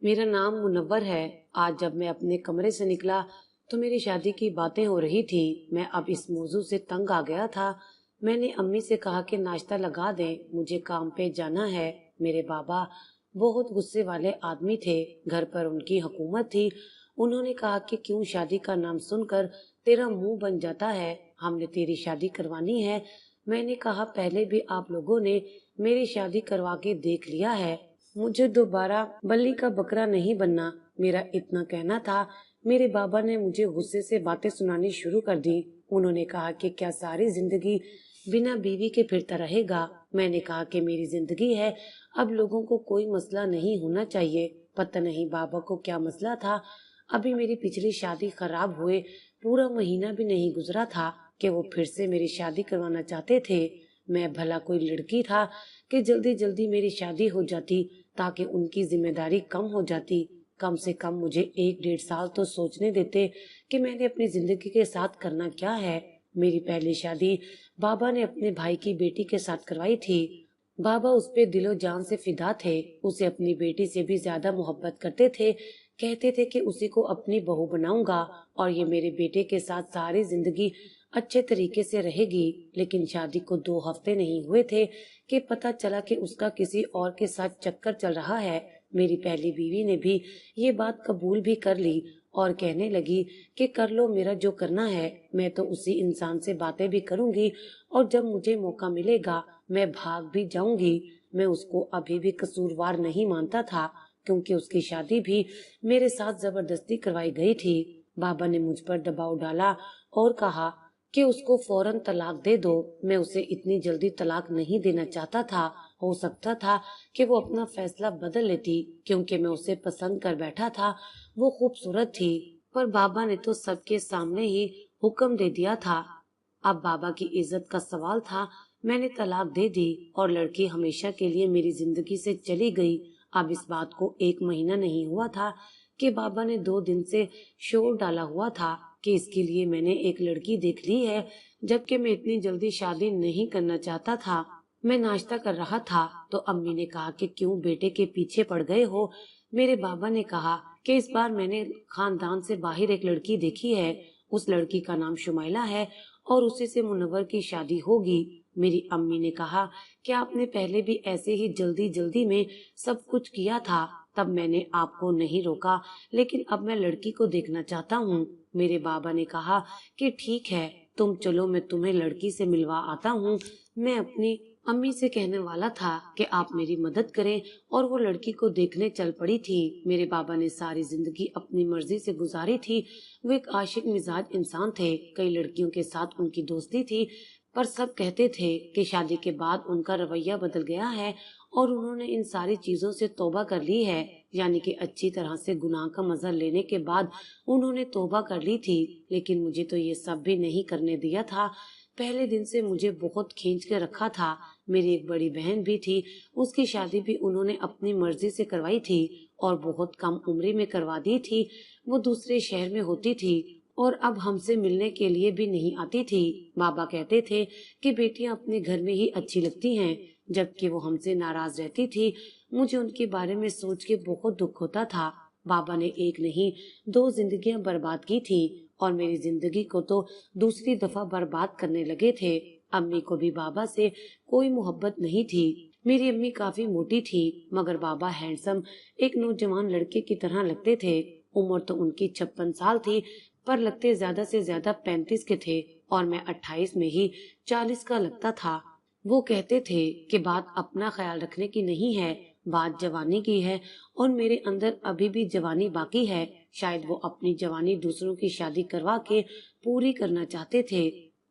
मेरा नाम मुनव्वर है। आज जब मैं अपने कमरे से निकला तो मेरी शादी की बातें हो रही थी। मैं अब इस मौजू से तंग आ गया था। मैंने अम्मी से कहा कि नाश्ता लगा दें, मुझे काम पे जाना है। मेरे बाबा बहुत गुस्से वाले आदमी थे। घर पर उनकी हुकूमत थी। उन्होंने कहा कि क्यों शादी का नाम सुनकर तेरा मुंह बन जाता है, हमने तेरी शादी करवानी है। मैंने कहा पहले भी आप लोगों ने मेरी शादी करवा के देख लिया है, मुझे दोबारा बल्ली का बकरा नहीं बनना, मेरा इतना कहना था। मेरे बाबा ने मुझे गुस्से से बातें सुनानी शुरू कर दी। उन्होंने कहा कि क्या सारी जिंदगी बिना बीवी के फिरता रहेगा। मैंने कहा कि मेरी जिंदगी है, अब लोगों को कोई मसला नहीं होना चाहिए। पता नहीं बाबा को क्या मसला था। अभी मेरी पिछली शादी खराब हुए पूरा महीना भी नहीं गुजरा था कि वो फिर से मेरी शादी करवाना चाहते थे। मैं भला कोई लड़की था कि जल्दी जल्दी मेरी शादी हो जाती ताकि उनकी जिम्मेदारी कम हो जाती। कम से कम मुझे 1-1.5 साल तो सोचने देते कि मैंने अपनी जिंदगी के साथ करना क्या है। मेरी पहली शादी बाबा ने अपने भाई की बेटी के साथ करवाई थी। बाबा उस पे दिलो जान से फिदा थे, उसे अपनी बेटी से भी ज्यादा मोहब्बत करते थे। कहते थे कि उसी को अपनी बहू बनाऊंगा और ये मेरे बेटे के साथ सारी जिंदगी अच्छे तरीके से रहेगी। लेकिन शादी को 2 हफ्ते नहीं हुए थे कि पता चला कि उसका किसी और के साथ चक्कर चल रहा है। मेरी पहली बीवी ने भी ये बात कबूल भी कर ली और कहने लगी कि कर लो मेरा जो करना है, मैं तो उसी इंसान से बातें भी करूंगी और जब मुझे मौका मिलेगा मैं भाग भी जाऊंगी। मैं उसको अभी भी कसूरवार नहीं मानता था क्योंकि उसकी शादी भी मेरे साथ जबरदस्ती करवाई गई थी। बाबा ने मुझ पर दबाव डाला और कहा कि उसको फौरन तलाक दे दो। मैं उसे इतनी जल्दी तलाक नहीं देना चाहता था। हो सकता था कि वो अपना फैसला बदल लेती क्योंकि मैं उसे पसंद कर बैठा था। वो खूबसूरत थी, पर बाबा ने तो सबके सामने ही हुक्म दे दिया था। अब बाबा की इज्जत का सवाल था। मैंने तलाक दे दी और लड़की हमेशा के लिए मेरी जिंदगी से चली गई। अब इस बात को 1 महीना नहीं हुआ था कि बाबा ने 2 दिन से शोर डाला हुआ था कि इसके लिए मैंने एक लड़की देख ली है, जबकि मैं इतनी जल्दी शादी नहीं करना चाहता था। मैं नाश्ता कर रहा था तो अम्मी ने कहा कि क्यों बेटे के पीछे पड़ गए हो। मेरे बाबा ने कहा कि इस बार मैंने खानदान से बाहर एक लड़की देखी है। उस लड़की का नाम शुमाइला है और उसी से मुनव्वर की शादी होगी। मेरी अम्मी ने कहा कि आपने पहले भी ऐसे ही जल्दी जल्दी में सब कुछ किया था, तब मैंने आपको नहीं रोका, लेकिन अब मैं लड़की को देखना चाहता हूँ। मेरे बाबा ने कहा कि ठीक है, तुम चलो, मैं तुम्हें लड़की से मिलवा आता हूँ। मैं अपनी अम्मी से कहने वाला था कि आप मेरी मदद करें और वो लड़की को देखने चल पड़ी थी। मेरे बाबा ने सारी जिंदगी अपनी मर्जी से गुजारी थी। वो एक आशिक मिजाज इंसान थे। कई लड़कियों के साथ उनकी दोस्ती थी, पर सब कहते थे कि शादी के बाद उनका रवैया बदल गया है और उन्होंने इन सारी चीजों से तौबा कर ली है। यानी कि अच्छी तरह से गुनाह का मजा लेने के बाद उन्होंने तौबा कर ली थी। लेकिन मुझे तो ये सब भी नहीं करने दिया था। पहले दिन से मुझे बहुत खींच के रखा था। मेरी एक बड़ी बहन भी थी, उसकी शादी भी उन्होंने अपनी मर्जी से करवाई थी और बहुत कम उम्र में करवा दी थी। वो दूसरे शहर में होती थी और अब हमसे मिलने के लिए भी नहीं आती थी। बाबा कहते थे कि बेटियां अपने घर में ही अच्छी लगती हैं, जबकि वो हमसे नाराज रहती थी। मुझे उनके बारे में सोच के बहुत दुख होता था। बाबा ने एक नहीं 2 जिंदगियां बर्बाद की थी और मेरी जिंदगी को तो दूसरी दफा बर्बाद करने लगे थे। अम्मी को भी बाबा से कोई मोहब्बत नहीं थी। मेरी अम्मी काफी मोटी थी, मगर बाबा हैंडसम एक नौजवान लड़के की तरह लगते थे। उम्र तो उनकी 56 साल थी, पर लगते ज्यादा से ज्यादा 35 के थे और मैं 28 में ही 40 का लगता था। वो कहते थे कि बात अपना ख्याल रखने की नहीं है, बात जवानी की है और मेरे अंदर अभी भी जवानी बाकी है। शायद वो अपनी जवानी दूसरों की शादी करवा के पूरी करना चाहते थे।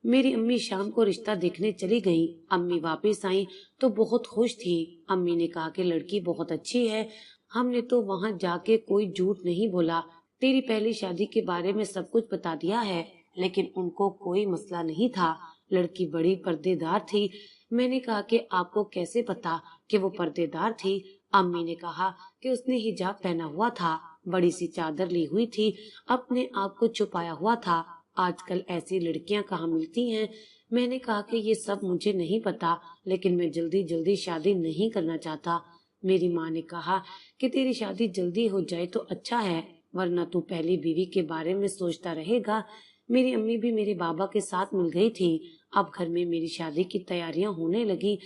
मेरी अम्मी शाम को रिश्ता देखने चली गईं। अम्मी वापस आई तो बहुत खुश थी। अम्मी ने कहा कि लड़की बहुत अच्छी है। हमने तो वहाँ जाके कोई झूठ नहीं बोला, तेरी पहली शादी के बारे में सब कुछ बता दिया है। लेकिन उनको कोई मसला नहीं था। लड़की बड़ी पर्देदार थी। मैंने कहा कि आपको कैसे पता कि वो पर्देदार थी। अम्मी ने कहा कि उसने हिजाब पहना हुआ था, बड़ी सी चादर ली हुई थी, अपने आप को छुपाया हुआ था। आजकल ऐसी लड़कियां कहाँ मिलती हैं। मैंने कहा कि ये सब मुझे नहीं पता, लेकिन मैं जल्दी जल्दी शादी नहीं करना चाहता। मेरी माँ ने कहा कि तेरी शादी जल्दी हो जाए तो अच्छा है, वरना तू पहली बीवी के बारे में सोचता रहेगा। मेरी अम्मी भी मेरे बाबा के साथ मिल गई थी। अब घर में मेरी शादी की तैयारियां होने लगी।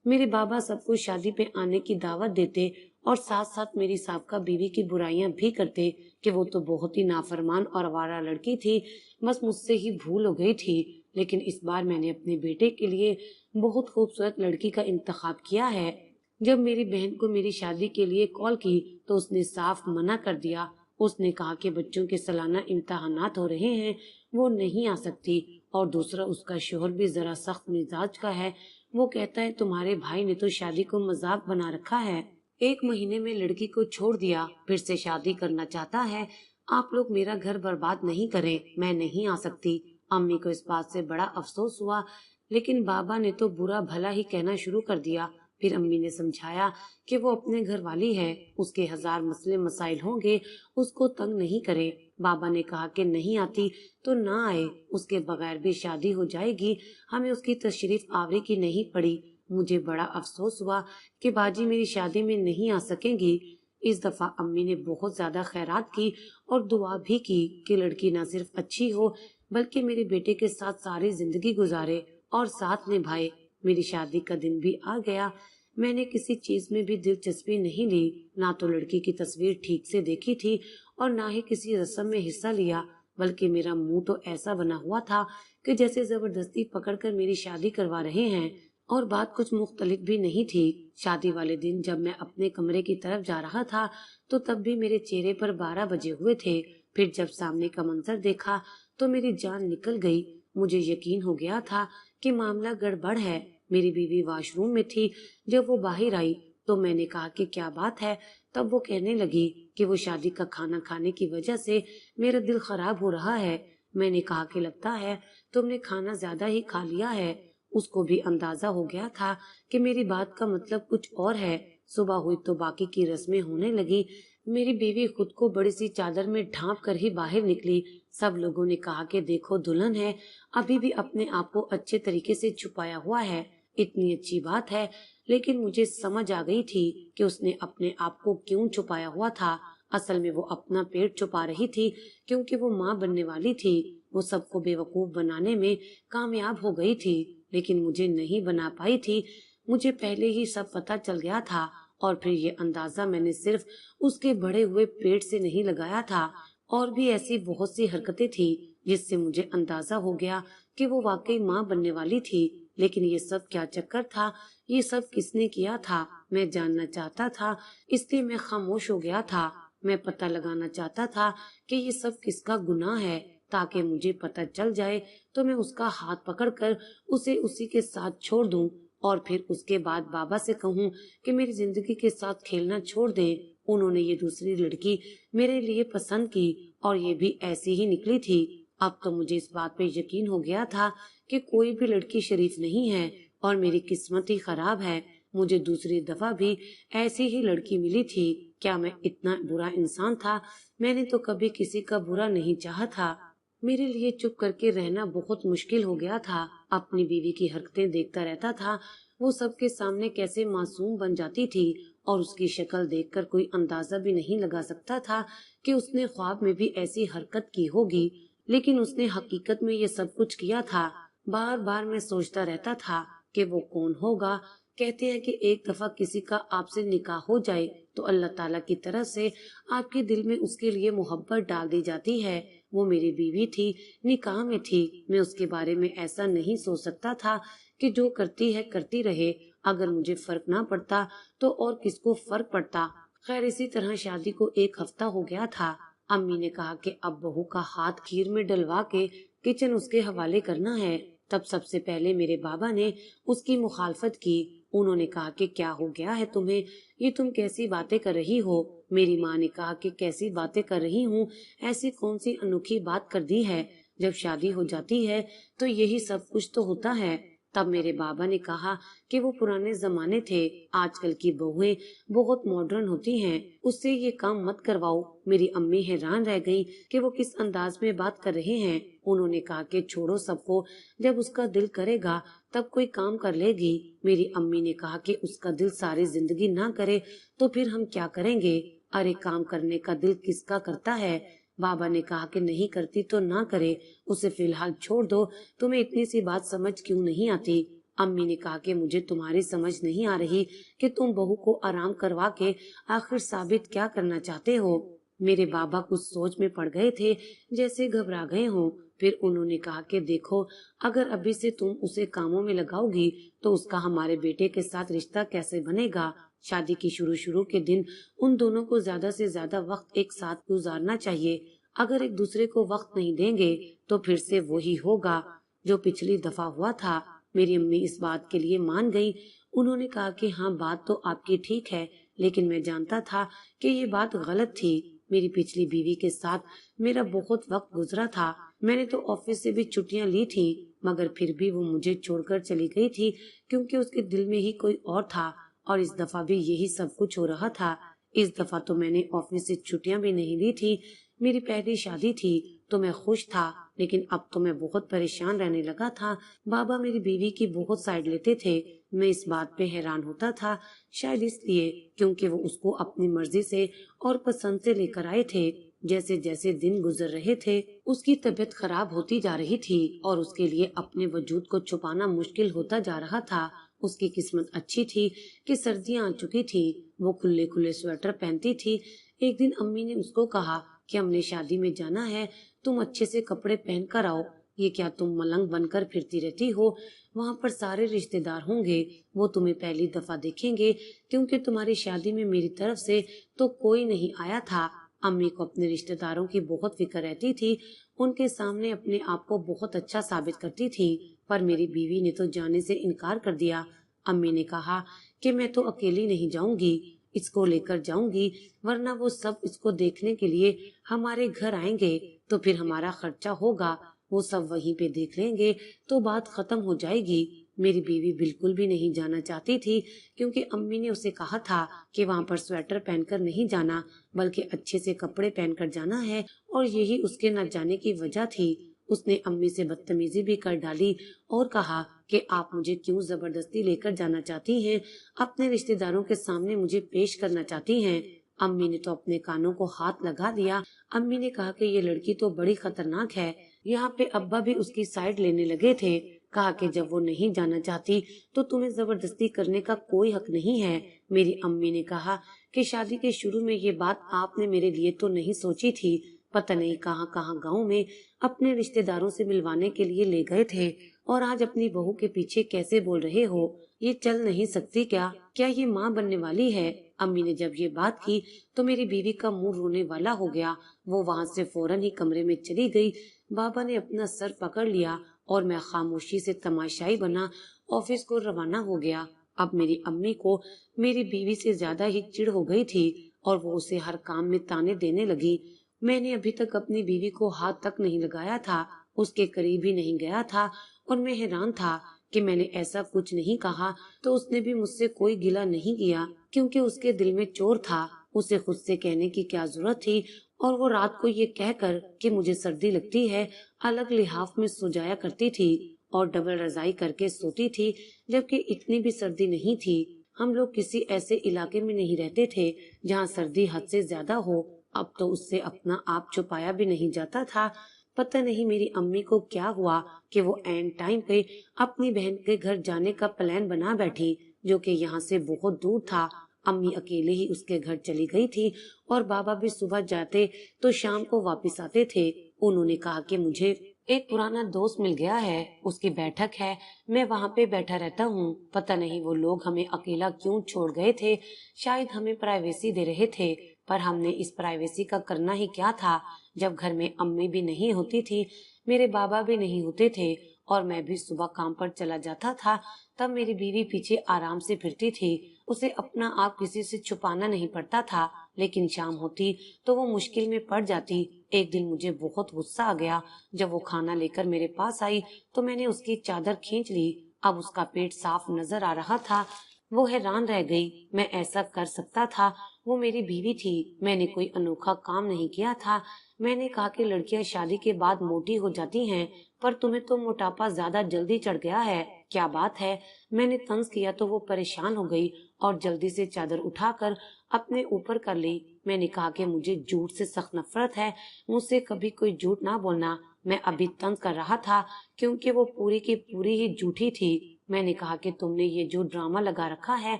मेरे बाबा सबको शादी पे आने की दावत देते और साथ साथ मेरी साबका बीवी की बुराइयां भी करते कि वो तो बहुत ही नाफरमान और आवारा लड़की थी, बस मुझसे ही भूल हो गई थी। लेकिन इस बार मैंने अपने बेटे के लिए बहुत खूबसूरत लड़की का इंतखाब किया है। जब मेरी बहन को मेरी शादी के लिए कॉल की तो उसने साफ मना कर दिया। उसने कहा कि बच्चों के सालाना इम्तहानात हो रहे हैं, वो नहीं आ सकती। और दूसरा, उसका शोहर भी जरा सख्त मिजाज का है। वो कहता है तुम्हारे भाई ने तो शादी को मजाक बना रखा है, 1 महीने में लड़की को छोड़ दिया, फिर से शादी करना चाहता है। आप लोग मेरा घर बर्बाद नहीं करें, मैं नहीं आ सकती। अम्मी को इस बात से बड़ा अफसोस हुआ, लेकिन बाबा ने तो बुरा भला ही कहना शुरू कर दिया। फिर अम्मी ने समझाया कि वो अपने घर वाली है, उसके 1000 मसले मसाइल होंगे, उसको तंग नहीं करे। बाबा ने कहा कि नहीं आती तो ना आए, उसके बगैर भी शादी हो जाएगी, हमें उसकी तशरीफ आवरी की नहीं पड़ी। मुझे बड़ा अफसोस हुआ कि बाजी मेरी शादी में नहीं आ सकेंगी। इस दफा अम्मी ने बहुत ज्यादा खैरात की और दुआ भी की कि लड़की न सिर्फ अच्छी हो बल्कि मेरे बेटे के साथ सारी जिंदगी गुजारे और साथ निभाए। मेरी शादी का दिन भी आ गया। मैंने किसी चीज में भी दिलचस्पी नहीं ली, ना तो लड़की की तस्वीर ठीक से देखी थी और ना ही किसी रस्म में हिस्सा लिया, बल्कि मेरा मुंह तो ऐसा बना हुआ था कि जैसे जबरदस्ती पकड़कर मेरी शादी करवा रहे हैं। और बात कुछ मुख्तलिफ भी नहीं थी। शादी वाले दिन जब मैं अपने कमरे की तरफ जा रहा था तो तब भी मेरे चेहरे पर 12 बजे हुए थे। फिर जब सामने का मंजर देखा तो मेरी जान निकल गई। मुझे यकीन हो गया था कि मामला गड़बड़ है। मेरी बीवी वॉशरूम में थी। जब वो बाहर आई तो मैंने कहा कि क्या बात है। तब वो कहने लगी कि वो शादी का खाना खाने की वजह से मेरा दिल खराब हो रहा है। मैंने कहा कि लगता है तुमने खाना ज्यादा ही खा लिया है। उसको भी अंदाजा हो गया था कि मेरी बात का मतलब कुछ और है। सुबह हुई तो बाकी की रस्में होने लगी। मेरी बीवी खुद को बड़ी सी चादर में ढांप कर ही बाहर निकली। सब लोगों ने कहा कि देखो दुल्हन है, अभी भी अपने आप को अच्छे तरीके से छुपाया हुआ है। इतनी अच्छी बात है, लेकिन मुझे समझ आ गई थी कि उसने अपने आप को क्यों छुपाया हुआ था। असल में वो अपना पेट छुपा रही थी, क्योंकि वो माँ बनने वाली थी। वो सबको बेवकूफ बनाने में कामयाब हो गई थी, लेकिन मुझे नहीं बना पाई थी। मुझे पहले ही सब पता चल गया था और फिर ये अंदाजा मैंने सिर्फ उसके बढ़े हुए पेट से नहीं लगाया था। और भी ऐसी बहुत सी हरकतें थी जिससे मुझे अंदाजा हो गया कि वो वाकई माँ बनने वाली थी। लेकिन ये सब क्या चक्कर था, ये सब किसने किया था, मैं जानना चाहता था। इसलिए मैं खामोश हो गया था। मैं पता लगाना चाहता था कि ये सब किसका गुनाह है, ताकि मुझे पता चल जाए तो मैं उसका हाथ पकड़कर उसे उसी के साथ छोड़ दूं और फिर उसके बाद बाबा से कहूं कि मेरी जिंदगी के साथ खेलना छोड़ दें। उन्होंने ये दूसरी लड़की मेरे लिए पसंद की और ये भी ऐसी ही निकली थी। अब तो मुझे इस बात पे यकीन हो गया था कि कोई भी लड़की शरीफ नहीं है और मेरी किस्मत ही खराब है। मुझे दूसरी दफा भी ऐसी ही लड़की मिली थी। क्या मैं इतना बुरा इंसान था? मैंने तो कभी किसी का बुरा नहीं चाहा था। मेरे लिए चुप करके रहना बहुत मुश्किल हो गया था। अपनी बीवी की हरकतें देखता रहता था। वो सबके सामने कैसे मासूम बन जाती थी और उसकी शक्ल देखकर कोई अंदाजा भी नहीं लगा सकता था कि उसने ख्वाब में भी ऐसी हरकत की होगी। लेकिन उसने हकीकत में ये सब कुछ किया था। बार बार मैं सोचता रहता था कि वो कौन होगा। कहते हैं कि एक दफा किसी का आपसे निकाह हो जाए तो अल्लाह ताला की तरफ से आपके दिल में उसके लिए मोहब्बत डाल दी जाती है। वो मेरी बीवी थी, निकाह में थी। मैं उसके बारे में ऐसा नहीं सोच सकता था कि जो करती है करती रहे, अगर मुझे फर्क ना पड़ता तो और किसको फर्क पड़ता। खैर, इसी तरह शादी को 1 हफ्ता हो गया था। अम्मी ने कहा कि अब बहू का हाथ खीर में डलवा के किचन उसके हवाले करना है। तब सबसे पहले मेरे बाबा ने उसकी मुखालफत की। उन्होंने कहा कि क्या हो गया है तुम्हें, ये तुम कैसी बातें कर रही हो। मेरी माँ ने कहा कि कैसी बातें कर रही हूँ, ऐसी कौन सी अनोखी बात कर दी है। जब शादी हो जाती है तो यही सब कुछ तो होता है। तब मेरे बाबा ने कहा कि वो पुराने जमाने थे, आजकल की बहुएं बहुत मॉडर्न होती हैं, उससे ये काम मत करवाओ। मेरी अम्मी हैरान रह गई कि वो किस अंदाज में बात कर रहे हैं। उन्होंने कहा कि छोड़ो सबको, जब उसका दिल करेगा तब कोई काम कर लेगी। मेरी अम्मी ने कहा कि उसका दिल सारी जिंदगी ना करे तो फिर हम क्या करेंगे? अरे काम करने का दिल किसका करता है? बाबा ने कहा कि नहीं करती तो ना करे, उसे फिलहाल छोड़ दो, तुम्हें इतनी सी बात समझ क्यों नहीं आती? अम्मी ने कहा कि मुझे तुम्हारी समझ नहीं आ रही कि तुम बहू को आराम करवा के आखिर साबित क्या करना चाहते हो। मेरे बाबा कुछ सोच में पड़ गए थे, जैसे घबरा गए हों। फिर उन्होंने कहा कि देखो, अगर अभी से तुम उसे कामों में लगाओगी तो उसका हमारे बेटे के साथ रिश्ता कैसे बनेगा? शादी की शुरू के दिन उन दोनों को ज्यादा से ज्यादा वक्त एक साथ गुजारना चाहिए। अगर एक दूसरे को वक्त नहीं देंगे तो फिर से वही होगा जो पिछली दफा हुआ था। मेरी अम्मी इस बात के लिए मान गई। उन्होंने कहा कि हाँ, बात तो आपकी ठीक है, लेकिन मैं जानता था कि ये बात गलत थी। मेरी पिछली बीवी के साथ मेरा बहुत वक्त गुजरा था। मैंने तो ऑफिस से भी छुट्टियां ली थी, मगर फिर भी वो मुझे छोड़कर चली गई थी, क्योंकि उसके दिल में ही कोई और था। और इस दफा भी यही सब कुछ हो रहा था। इस दफा तो मैंने ऑफिस से छुट्टियां भी नहीं ली थी। मेरी पहली शादी थी तो मैं खुश था, लेकिन अब तो मैं बहुत परेशान रहने लगा था। बाबा मेरी बीवी की बहुत साइड लेते थे। मैं इस बात पे हैरान होता था, शायद इसलिए क्योंकि वो उसको अपनी मर्जी से और पसंद से लेकर आए थे। जैसे जैसे दिन गुजर रहे थे, उसकी तबीयत खराब होती जा रही थी और उसके लिए अपने वजूद को छुपाना मुश्किल होता जा रहा था। उसकी किस्मत अच्छी थी कि सर्दियां आ चुकी थी। वो खुले खुले स्वेटर पहनती थी। एक दिन अम्मी ने उसको कहा कि हमने शादी में जाना है, तुम अच्छे से कपड़े पहन कर आओ। ये क्या तुम मलंग बनकर फिरती रहती हो? वहाँ पर सारे रिश्तेदार होंगे, वो तुम्हें पहली दफा देखेंगे, क्योंकि तुम्हारी शादी में मेरी तरफ से तो कोई नहीं आया था। अम्मी को अपने रिश्तेदारों की बहुत फिक्र रहती थी। उनके सामने अपने आप को बहुत अच्छा साबित करती थी, पर मेरी बीवी ने तो जाने से इनकार कर दिया। अम्मी ने कहा कि मैं तो अकेली नहीं जाऊंगी, इसको लेकर जाऊंगी, वरना वो सब इसको देखने के लिए हमारे घर आएंगे, तो फिर हमारा खर्चा होगा, वो सब वहीं पे देख लेंगे तो बात खत्म हो जाएगी। मेरी बीवी बिल्कुल भी नहीं जाना चाहती थी, क्योंकि अम्मी ने उसे कहा था कि वहाँ पर स्वेटर पहनकर नहीं जाना, बल्कि अच्छे से कपड़े पहनकर जाना है, और यही उसके न जाने की वजह थी। उसने अम्मी से बदतमीजी भी कर डाली और कहा कि आप मुझे क्यों जबरदस्ती लेकर जाना चाहती हैं, अपने रिश्तेदारों के सामने मुझे पेश करना चाहती हैं। अम्मी ने तो अपने कानों को हाथ लगा दिया। अम्मी ने कहा कि ये लड़की तो बड़ी खतरनाक है। यहाँ पे अब्बा भी उसकी साइड लेने लगे थे। कहा कि जब वो नहीं जाना चाहती तो तुम्हें जबरदस्ती करने का कोई हक नहीं है। मेरी अम्मी ने कहा कि शादी के शुरू में ये बात आपने मेरे लिए तो नहीं सोची थी, पता नहीं कहाँ कहाँ गाँव में अपने रिश्तेदारों से मिलवाने के लिए ले गए थे, और आज अपनी बहू के पीछे कैसे बोल रहे हो? ये चल नहीं सकती क्या? क्या ये माँ बनने वाली है? अम्मी ने जब ये बात की तो मेरी बीवी का मुंह रोने वाला हो गया। वो वहाँ से फौरन ही कमरे में चली गई। बाबा ने अपना सर पकड़ लिया और मैं खामोशी से तमाशाई बना ऑफिस को रवाना हो गया। अब मेरी अम्मी को मेरी बीवी से ज्यादा ही चिढ़ हो गई थी और वो उसे हर काम में ताने देने लगी। मैंने अभी तक अपनी बीवी को हाथ तक नहीं लगाया था, उसके करीब ही नहीं गया था, और मैं हैरान था कि मैंने ऐसा कुछ नहीं कहा तो उसने भी मुझसे कोई गिला नहीं किया, क्योंकि उसके दिल में चोर था। उसे खुद से कहने की क्या जरूरत थी? और वो रात को ये कहकर कि मुझे सर्दी लगती है, अलग लिहाफ में सो जाया करती थी और डबल रजाई करके सोती थी, जबकि इतनी भी सर्दी नहीं थी। हम लोग किसी ऐसे इलाके में नहीं रहते थे जहाँ सर्दी हद से ज्यादा हो। अब तो उससे अपना आप छुपाया भी नहीं जाता था। पता नहीं मेरी अम्मी को क्या हुआ कि वो एंड टाइम पे अपनी बहन के घर जाने का प्लान बना बैठी, जो कि यहाँ से बहुत दूर था। अम्मी अकेले ही उसके घर चली गई थी और बाबा भी सुबह जाते तो शाम को वापस आते थे। उन्होंने कहा कि मुझे एक पुराना दोस्त मिल गया है, उसकी बैठक है, मैं वहाँ पे बैठा रहता हूँ। पता नहीं वो लोग हमें अकेला क्यों छोड़ गए थे, शायद हमें प्राइवेसी दे रहे थे, पर हमने इस प्राइवेसी का करना ही क्या था, जब घर में अम्मी भी नहीं होती थी, मेरे बाबा भी नहीं होते थे, और मैं भी सुबह काम पर चला जाता था। तब मेरी बीवी पीछे आराम से फिरती थी, उसे अपना आप किसी से छुपाना नहीं पड़ता था। लेकिन शाम होती तो वो मुश्किल में पड़ जाती। एक दिन मुझे बहुत गुस्सा आ गया। जब वो खाना लेकर मेरे पास आई तो मैंने उसकी चादर खींच ली اب उसका पेट साफ नजर आ रहा था। वो हैरान रह गई, मैं ऐसा कर सकता था? वो मेरी बीवी थी, मैंने कोई अनोखा काम नहीं किया था। मैंने कहा कि लड़कियां शादी के बाद मोटी हो जाती हैं, पर तुम्हें तो मोटापा ज्यादा जल्दी चढ़ गया है, क्या बात है? मैंने तंज किया तो वो परेशान हो गई और जल्दी से चादर उठाकर अपने ऊपर कर ली। मैंने कहा कि मुझे झूठ से सख्त नफरत है, मुझसे कभी कोई झूठ ना बोलना। मैं अभी तंज कर रहा था क्योंकि वो पूरी की पूरी ही झूठी थी। मैंने कहा कि तुमने ये जो ड्रामा लगा रखा है,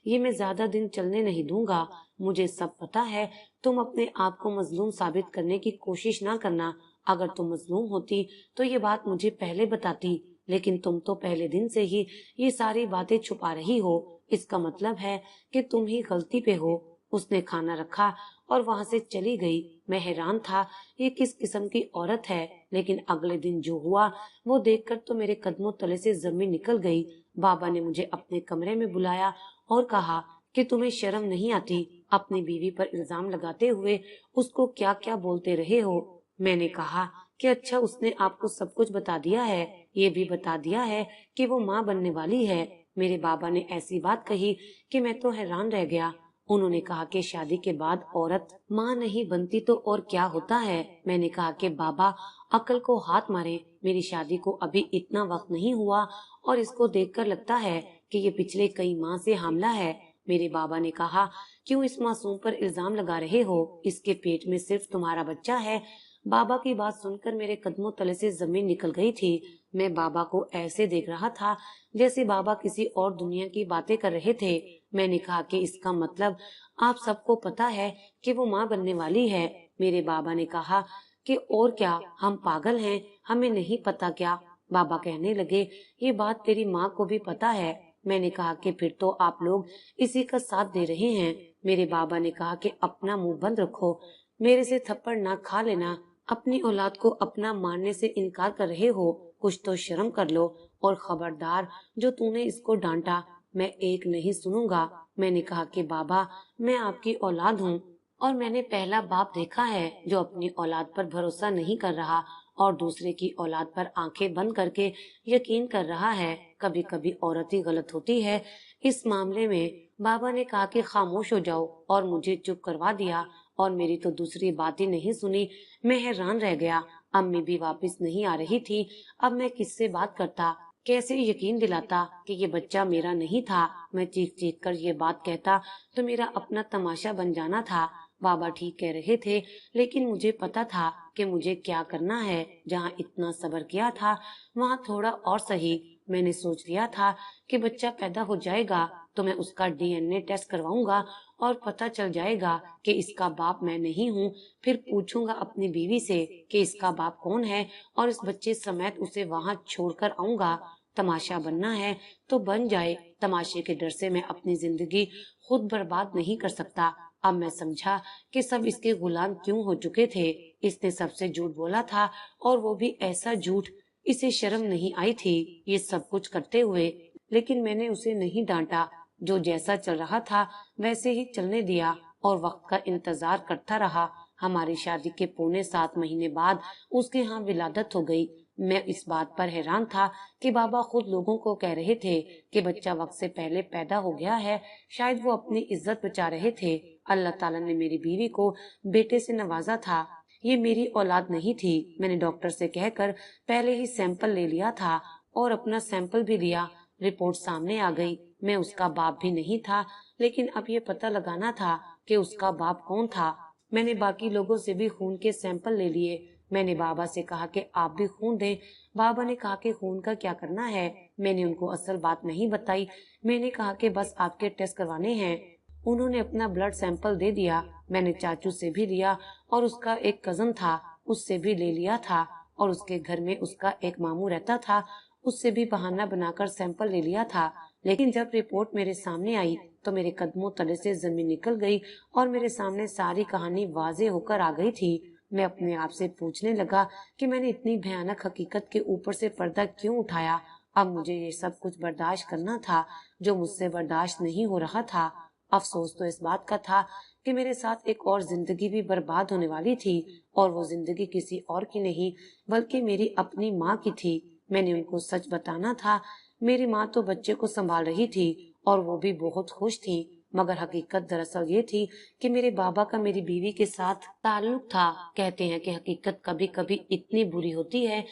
ये मैं ज्यादा दिन चलने नहीं दूंगा। मुझे सब पता है, तुम अपने आप को मजलूम साबित करने की कोशिश ना करना। अगर तुम मजलूम होती तो ये बात मुझे पहले बताती, लेकिन तुम तो पहले दिन से ही ये सारी बातें छुपा रही हो। इसका मतलब है कि तुम ही गलती पे हो। उसने खाना रखा और वहां से चली गई। मैं हैरान था, ये किस किस्म की औरत है। लेकिन अगले दिन जो हुआ वो देखकर तो मेरे कदमों तले से जमीन निकल गई। बाबा ने मुझे अपने कमरे में बुलाया और कहा कि तुम्हें शर्म नहीं आती? अपनी बीवी पर इल्जाम लगाते हुए उसको क्या क्या बोलते रहे हो। मैंने कहा कि अच्छा, उसने आपको सब कुछ बता दिया है, ये भी बता दिया है कि वो माँ बनने वाली है। मेरे बाबा ने ऐसी बात कही कि मैं तो हैरान रह गया। उन्होंने कहा कि शादी के बाद औरत माँ नहीं बनती तो और क्या होता है। मैंने कहा कि बाबा, अकल को हाथ मारे, मेरी शादी को अभी इतना वक्त नहीं हुआ और इसको देखकर लगता है कि ये पिछले कई माह से हामला है। मेरे बाबा ने कहा, क्यों इस मासूम पर इल्जाम लगा रहे हो? इसके पेट में सिर्फ तुम्हारा बच्चा है। बाबा की बात सुनकर मेरे कदमों तले से जमीन निकल गई थी। मैं बाबा को ऐसे देख रहा था जैसे बाबा किसी और दुनिया की बातें कर रहे थे। मैंने कहा कि इसका मतलब आप सबको पता है कि वो माँ बनने वाली है। मेरे बाबा ने कहा कि और क्या, हम पागल हैं, हमें नहीं पता क्या? बाबा कहने लगे, ये बात तेरी माँ को भी पता है। मैंने कहा कि फिर तो आप लोग इसी का साथ दे रहे हैं। मेरे बाबा ने कहा कि अपना मुंह बंद रखो, मेरे से थप्पड़ ना खा लेना। अपनी औलाद को अपना मारने से इनकार कर रहे हो, कुछ तो शर्म कर लो। और खबरदार, जो तूने इसको डांटा, मैं एक नहीं सुनूंगा। मैंने कहा कि बाबा, मैं आपकी औलाद हूँ और मैंने पहला बाप देखा है जो अपनी औलाद पर भरोसा नहीं कर रहा और दूसरे की औलाद पर आंखें बंद करके यकीन कर रहा है। कभी कभी औरत ही गलत होती है। इस मामले में बाबा ने कहा कि खामोश हो जाओ और मुझे चुप करवा दिया और मेरी तो दूसरी बात ही नहीं सुनी। मैं हैरान रह गया। अम्मी भी वापस नहीं आ रही थी। अब मैं किससे बात करता, कैसे यकीन दिलाता कि ये बच्चा मेरा नहीं था? मैं चीख चीख कर ये बात कहता तो मेरा अपना तमाशा बन जाना था। बाबा ठीक कह रहे थे, लेकिन मुझे पता था कि मुझे क्या करना है। जहाँ इतना सब्र किया था वहाँ थोड़ा और सही। मैंने सोच लिया था कि बच्चा पैदा हो जाएगा तो मैं उसका डीएनए टेस्ट करवाऊंगा और पता चल जाएगा कि इसका बाप मैं नहीं हूँ। फिर पूछूंगा अपनी बीवी से कि इसका बाप कौन है और इस बच्चे समेत उसे वहाँ छोड़कर आऊंगा। तमाशा बनना है तो बन जाए, तमाशे के डर से मैं अपनी जिंदगी खुद बर्बाद नहीं कर सकता। अब मैं समझा कि सब इसके गुलाम क्यों हो चुके थे। इसने सबसे झूठ बोला था और वो भी ऐसा झूठ, इसे शर्म नहीं आई थी ये सब कुछ करते हुए। लेकिन मैंने उसे नहीं डांटा, जो जैसा चल रहा था वैसे ही चलने दिया और वक्त का इंतजार करता रहा। हमारी शादी के पौने 7 महीने बाद उसके यहाँ विलादत हो गई। मैं इस बात पर हैरान था कि बाबा खुद लोगों को कह रहे थे कि बच्चा वक्त से पहले पैदा हो गया है। शायद वो अपनी इज्जत बचा रहे थे। अल्लाह ताला ने मेरी बीवी को बेटे से नवाजा था। ये मेरी औलाद नहीं थी। मैंने डॉक्टर से कहकर पहले ही सैंपल ले लिया था और अपना सैंपल भी लिया। रिपोर्ट सामने आ गई। मैं उसका बाप भी नहीं था, लेकिन अब ये पता लगाना था कि उसका बाप कौन था। मैंने बाकी लोगों से भी खून के सैंपल ले लिए। मैंने बाबा से कहा कि आप भी खून दें। बाबा ने कहा कि खून का क्या करना है। मैंने उनको असल बात नहीं बताई। मैंने कहा कि बस आपके टेस्ट करवाने हैं। उन्होंने अपना ब्लड सैंपल दे दिया। मैंने चाचू से भी लिया और उसका एक कजन था, उससे भी ले लिया था। और उसके घर में उसका एक मामू रहता था, उससे भी बहाना बनाकर सैंपल ले लिया था। लेकिन जब रिपोर्ट मेरे सामने आई तो मेरे कदमों तले से जमीन निकल गई और मेरे सामने सारी कहानी वाजे होकर आ गई थी। मैं अपने आप से पूछने लगा कि मैंने इतनी भयानक हकीकत के ऊपर से पर्दा क्यों उठाया। अब मुझे ये सब कुछ बर्दाश्त करना था जो मुझसे बर्दाश्त नहीं हो रहा था। अफसोस तो इस बात का था कि मेरे साथ एक और जिंदगी भी बर्बाद होने वाली थी और वो जिंदगी किसी और की नहीं बल्कि मेरी अपनी माँ की थी। मैंने उनको सच बताना था। میری ماں تو بچے کو संभाल रही थी और वो भी बहुत खुश थी, मगर हकीकत दरअसल ये थी कि मेरे बाबा का मेरी बीवी के साथ ताल्लुक था। कहते हैं कि हकीकत कभी कभी इतनी बुरी होती है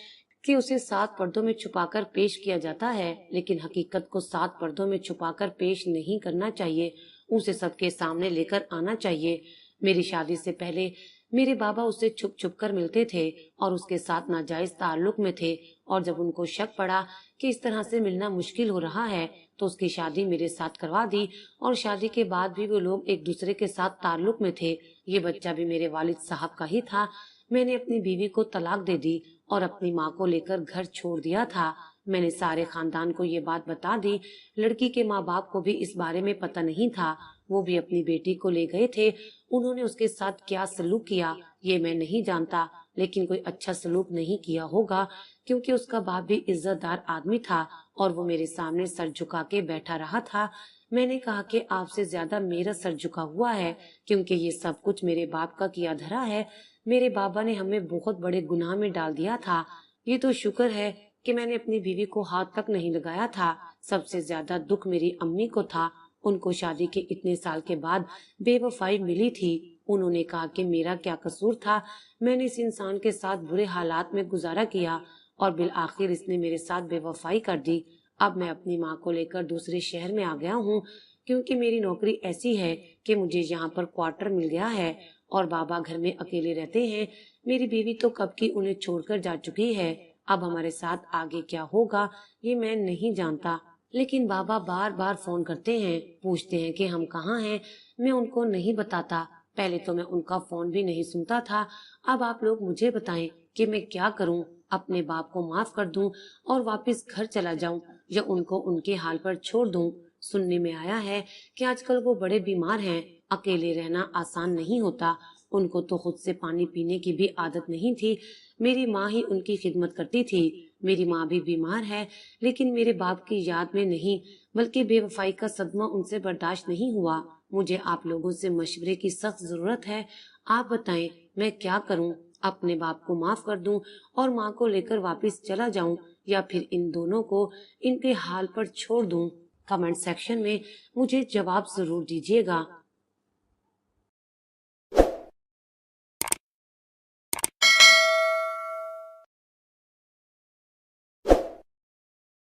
कि उसे 7 पर्दों में छुपाकर पेश किया जाता है, लेकिन हकीकत को 7 पर्दों में छुपाकर पेश नहीं करना चाहिए, उसे सबके सामने लेकर आना चाहिए। मेरी शादी से पहले मेरे बाबा उससे छुप छुप कर मिलते थे और उसके साथ नाजायज ताल्लुक में थे, और जब उनको शक पड़ा कि इस तरह से मिलना मुश्किल हो रहा है तो उसकी शादी मेरे साथ करवा दी, और शादी के बाद भी वो लोग एक दूसरे के साथ ताल्लुक में थे। ये बच्चा भी मेरे वालिद साहब का ही था। मैंने अपनी बीवी को तलाक दे दी और अपनी माँ को लेकर घर छोड़ दिया था। मैंने सारे खानदान को ये बात बता दी। लड़की के माँ बाप को भी इस बारे में पता नहीं था। वो भी अपनी बेटी को ले गए थे। उन्होंने उसके साथ क्या सलूक किया ये मैं नहीं जानता, लेकिन कोई अच्छा सलूक नहीं किया होगा, क्योंकि उसका बाप भी इज्जतदार आदमी था और वो मेरे सामने सर झुका के बैठा रहा था। मैंने कहा कि आपसे ज्यादा मेरा सर झुका हुआ है, क्योंकि ये सब कुछ मेरे बाप का किया धरा है। मेरे बाबा ने हमें बहुत बड़े गुनाह में डाल दिया था। ये तो शुक्र है कि मैंने अपनी बीवी को हाथ तक नहीं लगाया था। सबसे ज्यादा दुख मेरी अम्मी को था। उनको शादी के इतने साल के बाद बेवफाई मिली थी। उन्होंने कहा कि मेरा क्या कसूर था, मैंने इस इंसान के साथ बुरे हालात में गुजारा किया और बिल आखिर इसने मेरे साथ बेवफाई कर दी। अब मैं अपनी माँ को लेकर दूसरे शहर में आ गया हूँ, क्योंकि मेरी नौकरी ऐसी है कि मुझे यहाँ पर क्वार्टर मिल गया है और बाबा घर में अकेले रहते हैं। मेरी बीवी तो कब की उन्हें छोड़कर जा चुकी है। अब हमारे साथ आगे क्या होगा ये मैं नहीं जानता, लेकिन बाबा बार बार फोन करते हैं, पूछते हैं कि हम कहाँ हैं। मैं उनको नहीं बताता। पहले तो मैं उनका फोन भी नहीं सुनता था। अब आप लोग मुझे बताएं कि मैं क्या करूं। अपने बाप को माफ कर दूं और वापस घर चला जाऊं, या उनको उनके हाल पर छोड़ दूं। सुनने में आया है कि आजकल वो बड़े बीमार हैं। अकेले रहना आसान नहीं होता। उनको तो खुद से पानी पीने की भी आदत नहीं थी। मेरी माँ ही उनकी खिदमत करती थी। मेरी माँ भी बीमार है, लेकिन मेरे बाप की याद में नहीं, बल्कि बेवफाई का सदमा उनसे बर्दाश्त नहीं हुआ। मुझे आप लोगों से मशवरे की सख्त जरूरत है। आप बताएं मैं क्या करूं। अपने बाप को माफ कर दूं और माँ को लेकर वापस चला जाऊं, या फिर इन दोनों को इनके हाल पर छोड़ दूं। कमेंट सेक्शन में मुझे जवाब जरूर दीजिएगा।